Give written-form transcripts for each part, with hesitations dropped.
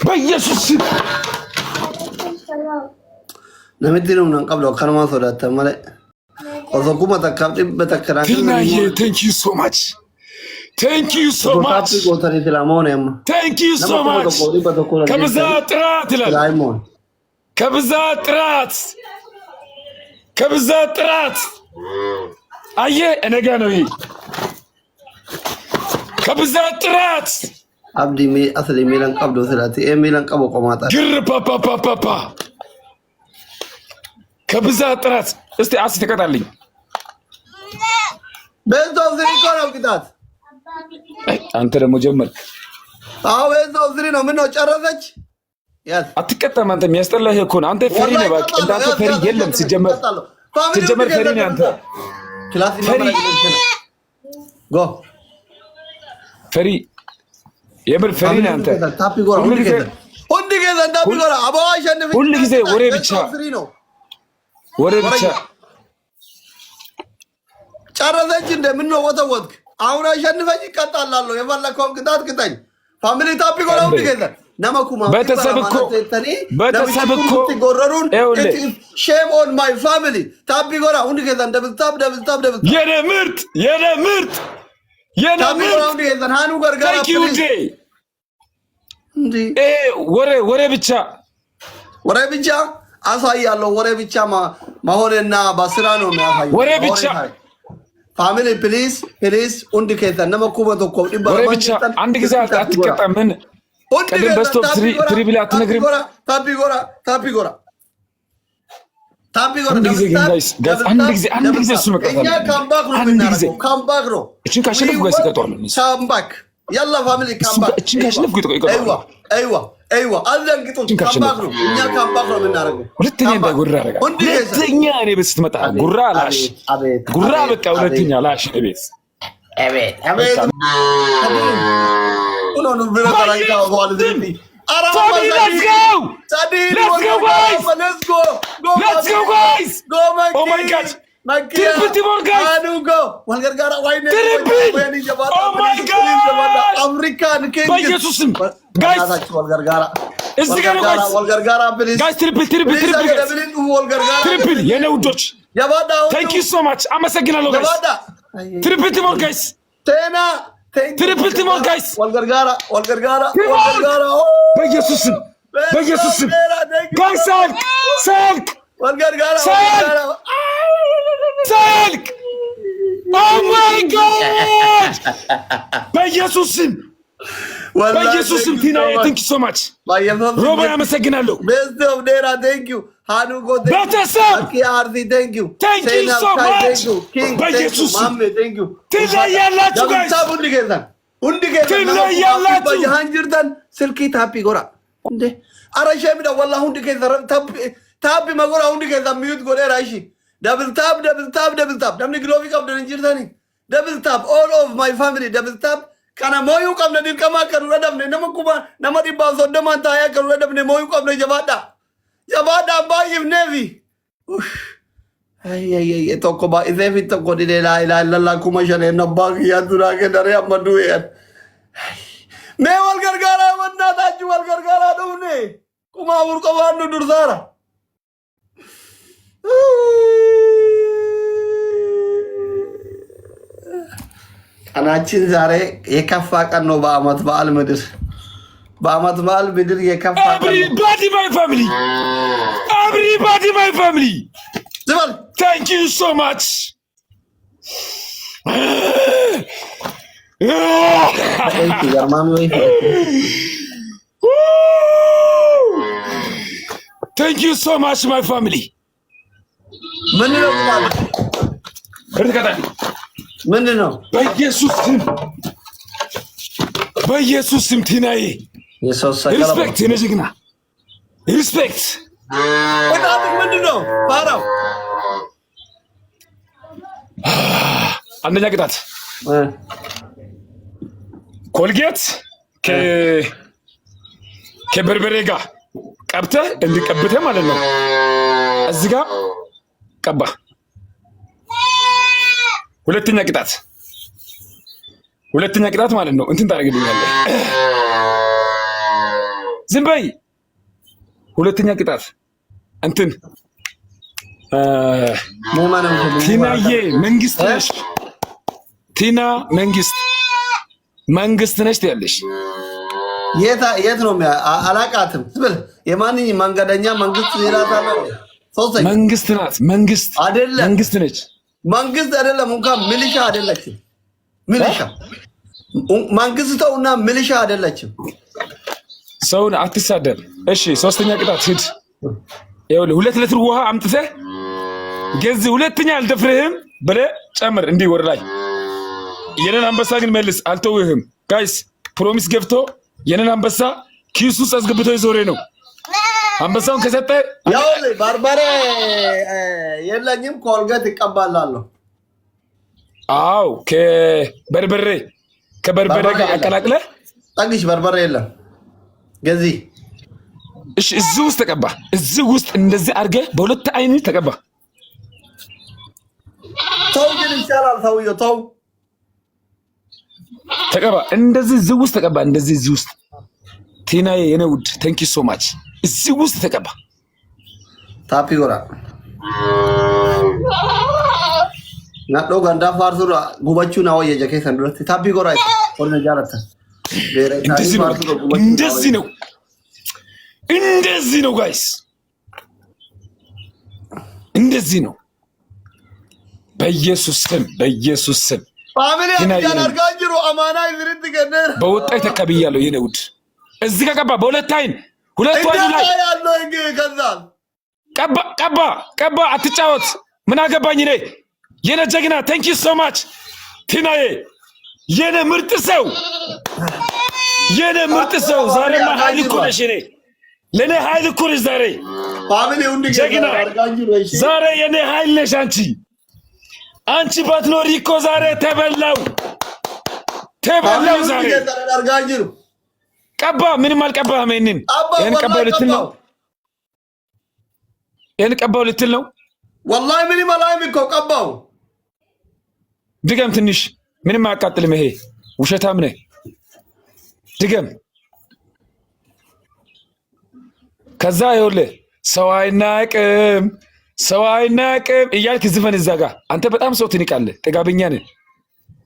በኢየሱስ ነምድነው ነን ቀብለው ከነማ ሶዳተ ማለት ወዘኩማ ተካብጥ በተከራከረ Thank you so much. Thank you so much. Thank you so much. ከብዛት ጥራት ይላል። ከብዛት ጥራት አየ እነጋ ነው ይሄ ከብዛት ጥራት አብዲ አስሊ ሚላን ቀብዶ ስላቲ ሚላን ቀቦ ቆማጣ ግር ፓፓፓፓ ከብዛት ጥራት እስቲ አስ ተቀጣልኝ በዛው ዝሪ ነው ቅጣት አንተ ደግሞ ጀመር አዎ በዛው ዝሪ ነው ምን ነው ጨረሰች ያስ አትቀጣም አንተ የሚያስጠላህ እኮ ነው አንተ ፈሪ ነህ በቃ እንዳንተ ፈሪ የለም ሲጀመር ፈሪ ነህ አንተ ክላስ ይመራ ጎ ፈሪ የምር ፈሪ ነህ አንተ ታፒ ጎራ ሁሉ ጊዜ ታፒ ጎራ አባዋ ሸንፍ ሁሉ ጊዜ ወሬ ብቻ ጨረሰች እንደምን ነው ወተወትክ አሁን አሸንፈኝ ይቀጣላለሁ የፈለከውን ቅጣት ቅጣኝ ፋሚሊ ታፒ ጎራ ሁሉ ጊዜ ነማኩማ ቤተሰብ እኮ ጎረሩን ሼም ኦን ማይ ፋሚሊ ታፒ ጎራ ሁሉ ጊዜ እንደብታብ የኔ ምርጥ ሃኑ ገርጋራ ወሬ ብቻ አሳያለሁ ወሬ ብቻ ማሆነና በስራ ነው የሚያሳየው ወሬ ብቻ ፋሚሊ ፕሊዝ ኡንዲኬታ ነመኩበቶ እኮ ወሬ ብቻ አንድ ጊዜ አትቀጣም ምን ቀደም በስቶፕ ትሪብል አትነግርም ታፒ ጎራ አንድ ጊዜ እሱ መቀጣት እኛ ካምባክ ነው እቺን ካሸነፍኩ ጋር ይቀጣሉ ካምባክ ያላ ፋሚሊ ካምባክ እቺን ካሸነፍኩ ይቀጣሉ አይዋ አለንግጡ ካምባክ ነው እኛ ካምባክ ነው የምናደርገው ሁለተኛ እንዳይጎራ አረጋ ሁለተኛ እኔ በስትመጣ ጉራ ላሽ ጉራ በቃ ሁለተኛ ላሽ እቤት ኡኖ ነው ብራራይታው ሆልዘንዲ Let's go guys! Oh my God! Triple guys! Go! Walgargara wine. Oh my God! American King. በኢየሱስም guys! Walgargara. እዚህ ጋር guys! Walgargara please. Guys triple የኔ ውዶች Thank you so much. አመሰግናለሁ guys. Triple guys. ቴና Triple Timor guys. Walgargara. በኢየሱስም guys ሳልክ Walgargara. Oh my God. በኢየሱስም ቲና thank you so much. ሮባ አመሰግናለሁ። Best of Dera thank you. Hanugo ቤተሰብ አርዲ thank you. Thank you so much. በኢየሱስ ማሜ thank you. ትለያላችሁ guys. ትለያላችሁ የሃንጅርተን ስልኪ ታፒ ጎራ እንዴ አራሻሚዳ ወላሂ ሁንዲከዛ ታፒ መጎራ ሁንዲከዛ ሚዩት ጎራ እሺ double tap damni ግሎቪ ቀብደን እንጅርተኒ double tap all of my family double tap kana moyu qabna dirqama kan radamne namakuma namadi bazo demanta ya kan radamne moyu qabna jabada baayif nevi ay tokko ba izefi tokko di la ilaha illallah kuma shane nabag ya dura ke dare amadu ya me wal gargara wanna taju wal gargara dune kuma ur ko wandu dursara ቀናችን ዛሬ የከፋ ቀን ነው በአመት በዓል ምድር የከፋ ቀን everybody my family ዝባል thank you so much thank you so much my family ምን ነው ማለት ምንድነው በኢየሱስ ስም ቲናዬ ሪስፔክት የነጅግና ሪስፔክት ወጣት ምንድነው ባራው አንደኛ ቅጣት ኮልጌት ከበርበሬ ጋር ቀብተህ እንዲቀብተህ ማለት ነው እዚህ ጋር ቀባ ሁለተኛ ቅጣት ማለት ነው እንትን ታደርግልኛለህ ዝም በይ። ሁለተኛ ቅጣት እንትን ቲናዬ መንግስት ነሽ። ቲና መንግስት ነሽ ትያለሽ። የት ነው አላቃትም። የማንኝ መንገደኛ መንግስት ይላታል። መንግስት ናት። መንግስት አይደለም። መንግስት ነች። መንግስት አይደለም። እንኳን ሚሊሻ አይደለችም። ሚሊሻ መንግስት ተውና ሚሊሻ አይደለችም። ሰውን አትሳደብ። እሺ ሶስተኛ ቅጣት ሂድ። ይኸውልህ 2 ሊትር ውሃ አምጥተህ ገዚህ ሁለተኛ አልደፍርህም ብለህ ጨምር። እንዲህ ወር ላይ የነን አንበሳ ግን መልስ። አልተውህም። ጋይስ ፕሮሚስ ገብቶ የነን አንበሳ ኪሱ ውስጥ አስገብቶ ይዞሬ ነው። አንበሳውን ከሰጠ ይኸውልህ ባርባሬ የለኝም ኮልገት ይቀባላለሁ። አው ከበርበሬ ጋር አቀላቅለህ ጠግሽ። በርበሬ የለም ገዚህ። እሺ እዚህ ውስጥ ተቀባ። እዚህ ውስጥ እንደዚህ አድርገህ በሁለት አይን ተቀባ። ተው ግን ይቻላል። ሰውዬው ተው ተቀባ። እንደዚህ እዚህ ውስጥ ተቀባ። እንደዚህ እዚህ ውስጥ ቲናዬ የኔ ውድ ቴንክ ዩ ሶ ማች። እዚህ ውስጥ ተቀባ። ታፒ ጎራ ናዶ ጋንዳ ፋርሱራ ጉባቹና ወየ ጀኬ ሰንዱረት ታፒ ጎራ ወርነ ጃለተ እንደዚህ ነው ጋይስ፣ እንደዚህ ነው። በኢየሱስ ስም በወጣይ ተቀብያለሁ የኔ ውድ። እዚህ ከቀባ በሁለት አይን ሁለቱ አይኑ ላይ ቀባ። አትጫወት። ምን አገባኝ እኔ። የኔ ጀግና ቴንክ ዩ ሶ ማች ቲናዬ፣ የኔ ምርጥ ሰው ዛሬማ ኃይል እኮ ነሽ። እኔ ለእኔ ኃይል እኮ ነሽ ዛሬ። ጀግና ዛሬ የኔ ኃይል ነሽ አንቺ ባትኖሪ እኮ ዛሬ ተበላው ዛሬ። ቀባ። ምንም አልቀባህም። ይሄን ቀባው ልትል ነው። ወላሂ ምንም አላይም እኮ ቀባው። ድገም ትንሽ። ምንም አያቃጥልም። ይሄ ውሸታም ነህ። ድገም። ከዛ ይኸውልህ ሰው አይናቅም እያልክ ዝፈን እዛ ጋር። አንተ በጣም ሰው ትንቃለህ። ጥጋበኛ ነህ።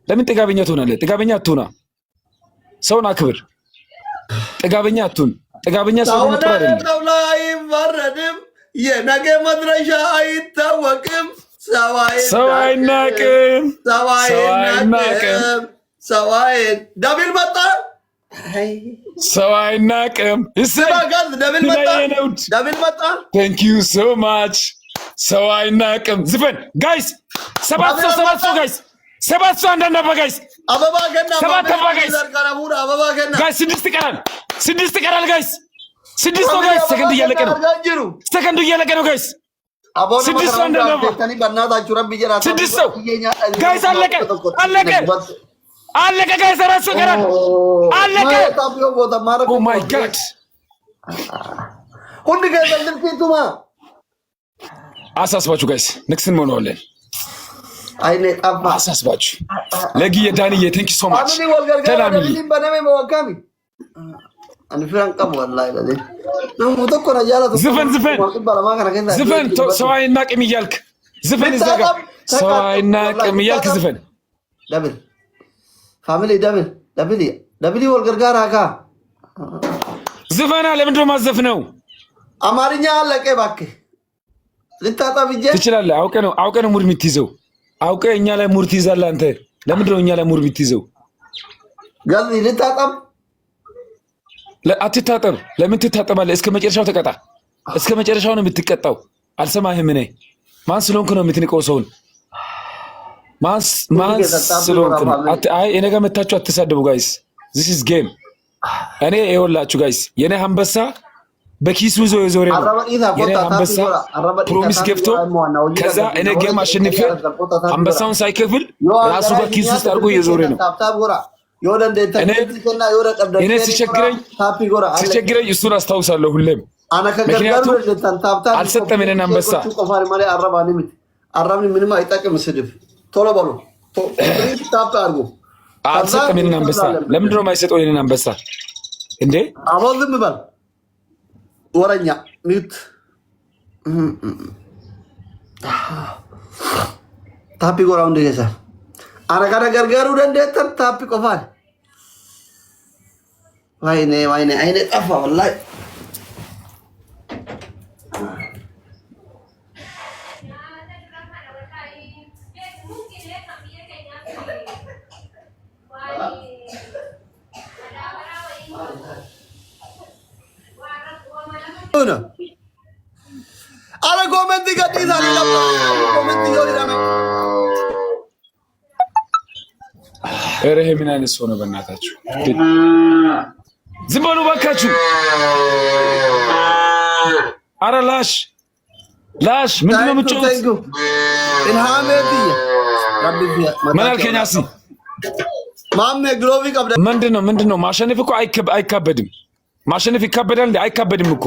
ለምን ጥጋበኛ ትሆናለህ? ጥጋበኛ አትሁና። ሰውን አክብር። ጥጋበኛ አትሁን። ጥጋበኛ ሰው ጥሩ አይደለም። አይፈረድም። የነገ መድረሻ አይታወቅም። ሰው አይናቅም። ደብል መጣ። ሰው አይናቅም። ደብል መጣ። ቴንክ ዩ ሶ ማች። ሰው አይናቅም። ዝፈን ጋይስ። ሰባት ሰው ጋይስ። አንዳንድ አበባ ጋይስ። ሰባት አበባ ጋይስ። ጋይስ 6 ይቀራል ጋይስ። 6 ነው ጋይስ። ሰከንዱ እያለቀ ነው ጋይስ። 6 ሰው አንዳንድ አበባ 6 ሰው ጋይስ። አለቀ ጋይስ። 4 ሰው ይቀራል። አለቀ። ኦ ማይ ጋድ አሳስባችሁ ጋይስ። ንክስን ሆነዋለን። አሳስባችሁ ለጊየ ዳንዬ ቴንክ ዩ ሶ ማች። ተላምዬ ዝፈን ሰው አይናቅም እያልክ ዝፈን። እዛ ጋር ሰው አይናቅም እያልክ ዝፈን። ደብል ወልገርጋራ ዝፈና። ለምንድነው ማዘፍነው? አማርኛ አለቀ እባክህ። ልታጠብ ትችላለህ። አውቀህ ነው ሙድ የምትይዘው። አውቀህ እኛ ላይ ሙድ ትይዛለህ አንተ። ለምንድነው እኛ ላይ ሙድ የምትይዘው? ልታጠብ አትታጠብ። ለምን ትታጠባለህ? እስከ መጨረሻው ተቀጣ። እስከ መጨረሻው ነው የምትቀጣው። አልሰማህም? እኔ ማን ስለሆንክ ነው የምትንቀው ሰውን? ማን ስለሆንክ ነው? አይ እኔ ጋር መታችሁ አትሳደቡ ጋይስ። ዚስ ኢዝ ጌም። እኔ ይኸውላችሁ ጋይስ የኔ አንበሳ በኪሱ ይዞ የዞረ ነው። የኔ አንበሳ ፕሮሚስ ገብቶ ከዛ እኔ ጌም አሸንፌ አንበሳውን ሳይከፍል ራሱ በኪሱ ውስጥ አድርጎ የዞረ ነው። እኔ ሲቸግረኝ እሱን አስታውሳለሁ ሁሌም። ምክንያቱም አልሰጠም የኔን አንበሳ። ምንም አይጠቅም ስድብ። ቶሎ በሉ አልሰጠም የኔን አንበሳ። ለምንድን ነው የማይሰጠው የኔን አንበሳ እንዴ? አቦ ዝም በል ወረኛ ሚዩት ታፒ ጎራው እንደገዛ አረጋዳ ገርገሩ ደንደተር ታፒ ቆፋል ወይኔ አይኔ ጠፋ ወላሂ አረ ኮሜንት ይገጥይዛ ኮሜንት ይወራና እረሄ ምን አይነት ሰው ነው በእናታችሁ ዝም በሉ ባካችሁ አረ ላሽ ምንድነው የምትጮት ኢልሃሜቲ ምን አልከኛሲ ማሜ ግሎቪ ቀብደ ምንድነው ማሸነፍ እኮ አይካበድም ማሸነፍ ይካበዳል እንዴ አይካበድም እኮ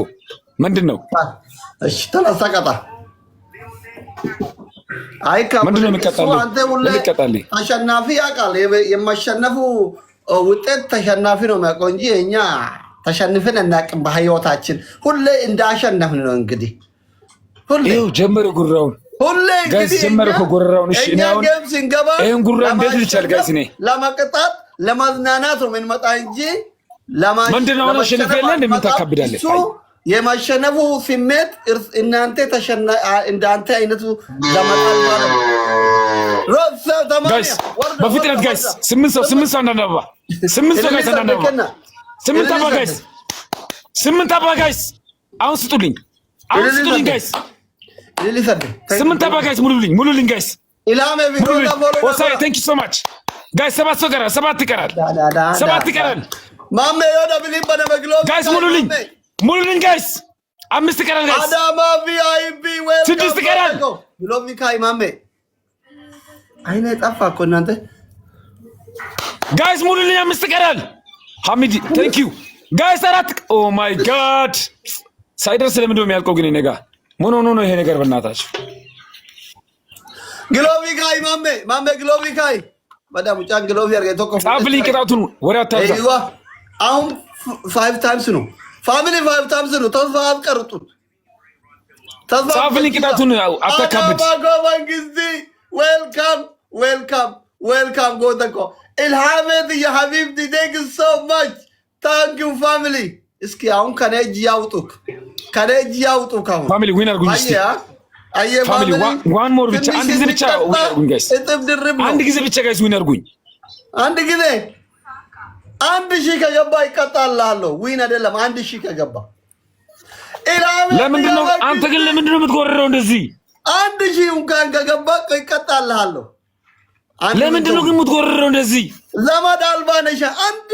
ምንድነው እሺ ተነሳቀጣ አይካበድም ምንድነው የሚቀጣልኝ አሸናፊ ያውቃል የማሸነፉ ውጤት ተሸናፊ ነው የሚያውቀው እንጂ እኛ ተሸንፈን እናቅም በህይወታችን ሁሌ እንዳሸነፍን ነው እንግዲህ ሁሌ ይኸው ጀመረ ጉራውን ሁሌ እንግዲህ ጀመረ ጉራውን እሺ እኔ አሁን ይሄን ጉራ እንዴት ልቻል ጋይስ እኔ ለመቅጣት ለማዝናናት ነው የምንመጣ እንጂ ምንድነው ነው አሸነፍ ያለ እንደምታካብዳለህ የማሸነፉ ስሜት እናንተ እንዳንተ አይነቱ ለማጣል ማለት ሮሳ ጋይስ በፍጥነት ጋይስ 8 ሰው እንዳናባ 8 ሰው ጋይስ እንዳናባ 8 አባ ጋይስ አሁን ስጡልኝ ጋይስ 8 አባ ጋይስ ሙሉልኝ ጋይስ ኢላሜ ቪዲዮ ፎሎ ወሳይ ቴንክ ዩ ሶ ማች ጋይስ 7 ይቀራል ማሜ yoda ቢሊም በነመግሎ ጋይስ ሙሉልኝ ጋይስ 5 ይቀራል ጋይስ አዳማ ቪአይፒ ዌልካም 6 ይቀራል ብሎሚ ካይ ማሜ አይኔ ጠፋ እኮ እናንተ ጋይስ ሙሉልኝ 5 ይቀራል ሐሚድ ቴንክ ዩ ጋይስ 4 ኦ ማይ ጋድ ሳይደርስ ለምን እንደው የሚያልቀው ግን ነጋ ምን ሆኖ ነው ይሄ ነገር በእናታችሁ ግሎቪ ካይ ማሜ ግሎቪ ካይ በዳም ጫን ግሎቪ አርገ ተቆ ጻፍልኝ ቅጣቱን ወሬ አታዛ አሁን 5 ታይምስ ነው ፋሚሊ 5 ታይምስ ነው ተስፋ አትቀርጡት ጻፍልኝ ቅጣቱን አታካብድ መንግስቲ ዌልካም ጎተኮ ኢልሃሜት ያ ሐቢብቲ ቴንክ ሶ ማች ታንክ ዩ ፋሚሊ እስኪ አሁን ከነጅ ያውጡክ አሁን ፋሚሊ ዊን አርጉኝ እስቲ አየ ፋሚሊ ዋን ሞር ብቻ አንድ ጊዜ ብቻ ዊን አርጉኝ ጋይስ እጥብ ድርብ አንድ ጊዜ ብቻ ጋይስ ዊን አርጉኝ አንድ ጊዜ 1000 ከገባ ይቀጣልሃለሁ ዊን አይደለም 1000 ከገባ ለምንድነው አንተ ግን ለምንድነው የምትጎረረው እንደዚህ 1000 እንኳን ከገባ ይቀጣልሃለሁ ለምንድነው ግን የምትጎረረው እንደዚህ ዘመድ አልባ ነሽ አንድ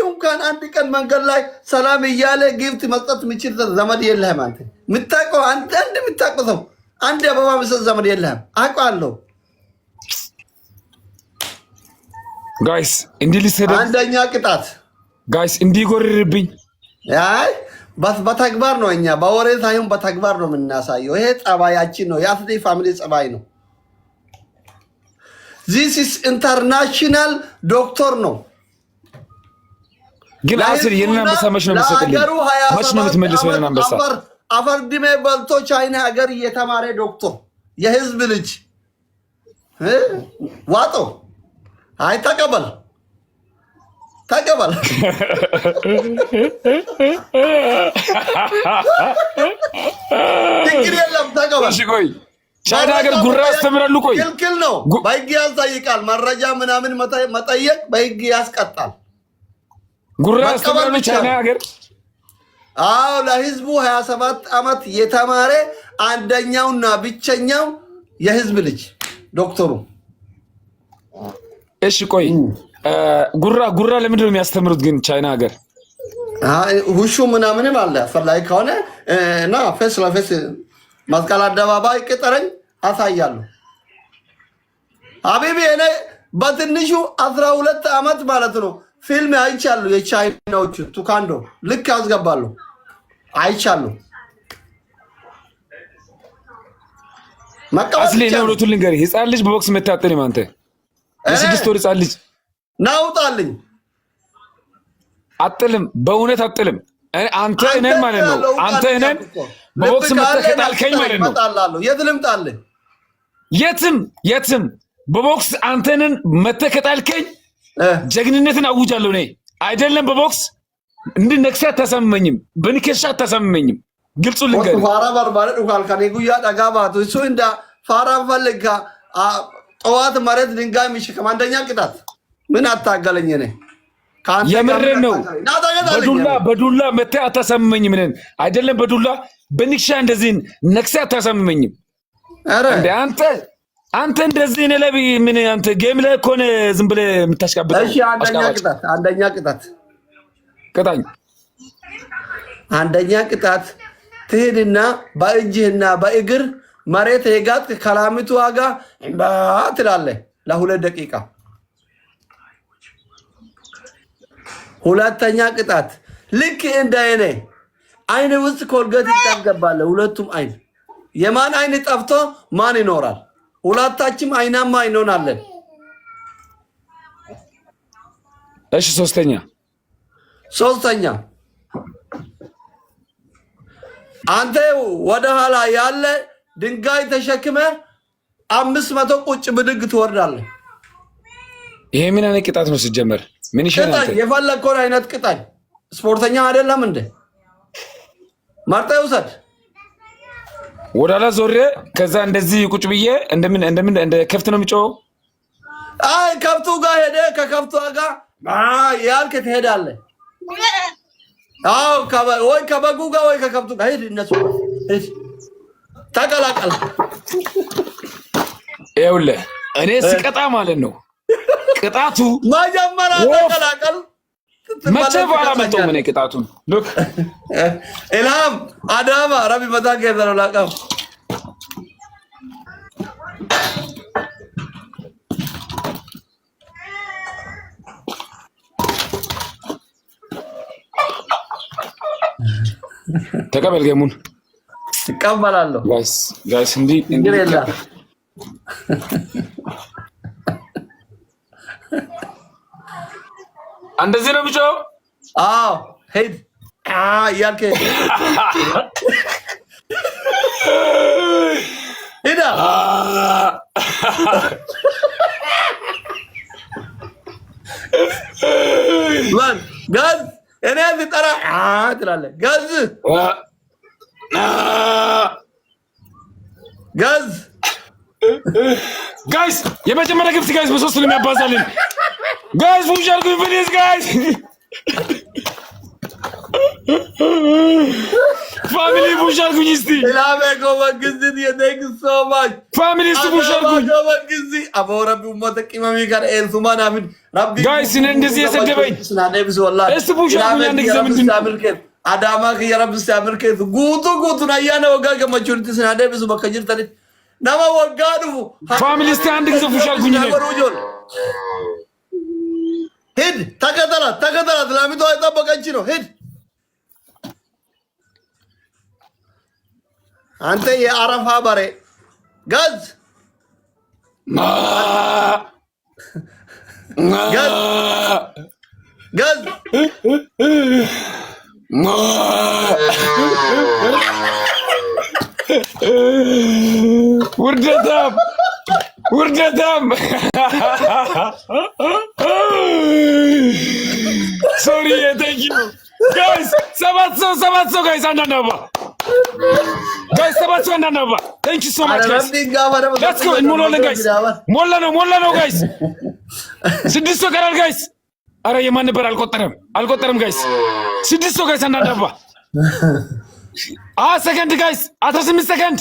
ቀን መንገድ ላይ ሰላም እያለ ጊፍት መስጠት የሚችል ዘመድ የለህም አንተ የምታውቀው የምታውቀው ሰው አንድ አበባ መስጠት ዘመድ የለህም አውቃለሁ ጋይስ እንዲህ ሊሰደ አንደኛ ቅጣት ጋይስ እንዲህ ጎርርብኝ አይ በተግባር ነው እኛ በወሬ ሳይሆን በተግባር ነው የምናሳየው ይሄ ጸባያችን ነው የአፍሪ ፋሚሊ ጸባይ ነው this is international ዶክተር ነው ግን አስር የና አንበሳ መች ነው የምትሰጥልኝ መች ነው የምትመልሰው የና አንበሳ አፈር ድሜ በልቶ ቻይና ሀገር እየተማረ ዶክተር የህዝብ ልጅ ዋጦ አይ ተቀበል ችግር የለም ተቀበል እሺ ቆይ ቻይና ሀገር ጉራ አስተምራሉ ቆይ ክልክል ነው በህግ ያስጠይቃል መረጃ ምናምን መጠየቅ በህግ ያስቀጣል ጉራ አስተምራሉ ቻይና ሀገር አዎ ለህዝቡ 27 አመት የተማረ አንደኛውና ብቸኛው የህዝብ ልጅ ዶክተሩ እሺ ቆይ ጉራ ለምንድን ነው የሚያስተምሩት ግን ቻይና ሀገር ሁሹ ምናምንም አለ ፈላይ ከሆነ እና ፌስ ለፌስ መስቀል አደባባይ ቅጠረኝ አሳያለሁ ሀቢቢ እኔ በትንሹ 12 አመት ማለት ነው ፊልም አይቻሉ የቻይናዎቹ ቱካንዶ ልክ አስገባሉ አይቻሉ አስሊ ነው ሁለቱን ልንገርህ ህፃን ልጅ በቦክስ መታጠን ማንተ የ6 ወር ህፃን ልጅ ናውጣልኝ አጥልም በእውነት አጥልም አንተ እኔን ማለት ነው አንተ እኔን በቦክስ መተከታልከኝ ማለት ነው። የት ልምጣልህ? የትም በቦክስ አንተንን መተከታልከኝ ጀግንነትን አውጃለሁ። እኔ አይደለም በቦክስ እንድነክስ አታሳምመኝም፣ በንከሻ አታሳምመኝም። ግልጹ ልንገርህ ፋራ በርባረ ዱካል ከኔ ጉያ ደጋባቱ እሱ እንደ ፋራ ፈልጋ ጠዋት መሬት ድንጋይ የሚሸከም አንደኛ ቅጣት ምን አታገለኝ እኔ የምሬን ነው። በዱላ መተህ አታሳምመኝም። እኔን አይደለም በዱላ በንክሻ እንደዚህ ነክሰህ አታሳምመኝም። እንደ አንተ እንደዚህ እኔ ላይ ምን አንተ ጌም ላይ እኮ ነው ዝም ብለህ የምታሽቃብጠው። እሺ አንደኛ ቅጣት ቅጣኝ። አንደኛ ቅጣት ትሄድና በእጅህና በእግር መሬት የጋጥ ከላሚቱ ዋጋ ትላለህ ለ2 ደቂቃ። ሁለተኛ ቅጣት ልክ እንደ እኔ አይን ውስጥ ኮልገት ይታገባለህ። ሁለቱም አይን የማን አይን ጠፍቶ ማን ይኖራል? ሁለታችንም አይናማ እንሆናለን። እሺ ሶስተኛ አንተ ወደ ኋላ ያለ ድንጋይ ተሸክመ 500 ቁጭ ብድግ ትወርዳለህ። ይሄ ምን አይነት ቅጣት ነው ሲጀመር? ምን ይሻላል? የፈለግከውን አይነት ቅጣኝ። ስፖርተኛ አይደለም እንዴ? መርጠህ ውሰድ። ወደ ኋላ ዞሬ ከዛ እንደዚህ ቁጭ ብዬ እንደምን እንደ ከፍት ነው የሚጮኸው። አይ ከፍቱ ጋር ሄደ ከከፍቱ ጋር ያልክ ትሄዳለህ። አዎ ወይ ከበጉ ጋር ወይ ከከብቱ ጋር ሄድ። እነሱ ሄድ ተቀላቀል። ይኸውልህ እኔ ስቀጣ ማለት ነው ቅጣቱ መጀመሪያ ተቀላቀል። መቼ በኋላ መጣሁ እኔ ቅጣቱን ሉክ ኢልሃም አዳማ ረቢ መታገ ነው ላቀም ተቀበል ገሙን ትቀበላለሁ። ጋይስ እንዲህ እንደዚህ ነው የሚጮኸው። አዎ ሄድ እያልክ ሄዳ ማን ጋዝ እኔ ልጠራ ትላለህ። ጋይስ የመጀመሪያ ግብት ጋይስ በ3 ነው የሚያባዛልን። ጋይስ ፑሽ አድርጉኝ ፕሊዝ ጋይስ። ፋሚሊ ፑሽ አድርጉኝ እስቲ። ኢላሜኮ ወግዝት የቴንክ ሶ ማች ፋሚሊ እስቲ ፑሽ አድርጉኝ። ወግዝት አቦ ረቢ ኡመተ ቂማሚ ጋር ኤልሱማን አብድ ረቢ ጋይስ እኔ እንደዚህ የሰደበኝ እስቲ ፑሽ አድርጉኝ አንድ ጊዜ ምንድን አዳማ ከየረብ ሲያምርከት ጉቱ ናያነ ወጋ ገመቹት ስናደ ብዙ በከጅር ተሪ ናማ ወጋዱ ፋሚሊ እስቲ አንድ ጊዜ ፑሽ አድርጉኝ። ሂድ ተከተላት ላሚቷ የጠበቀች ነው። ሂድ አንተ የአረፋ በሬ ጋዝ ውርደታም ሶሪ ቴንክ ዩ ጋይስ። 7 ሰው ጋይስ አንዳንድ አበባ ጋይስ 7 ሰው አንዳንድ አበባ ቴንክ ዩ ሶ ማች ጋይስ። ሌትስ ጎ እንሞላለን ጋይስ። ሞላ ነው ጋይስ። 6 ሰው ቀራል ጋይስ። አረ የማን ነበር? አልቆጠረም ጋይስ። 6 ሰው ጋይስ አንዳንድ አበባ። ሰከንድ ጋይስ 18 ሰከንድ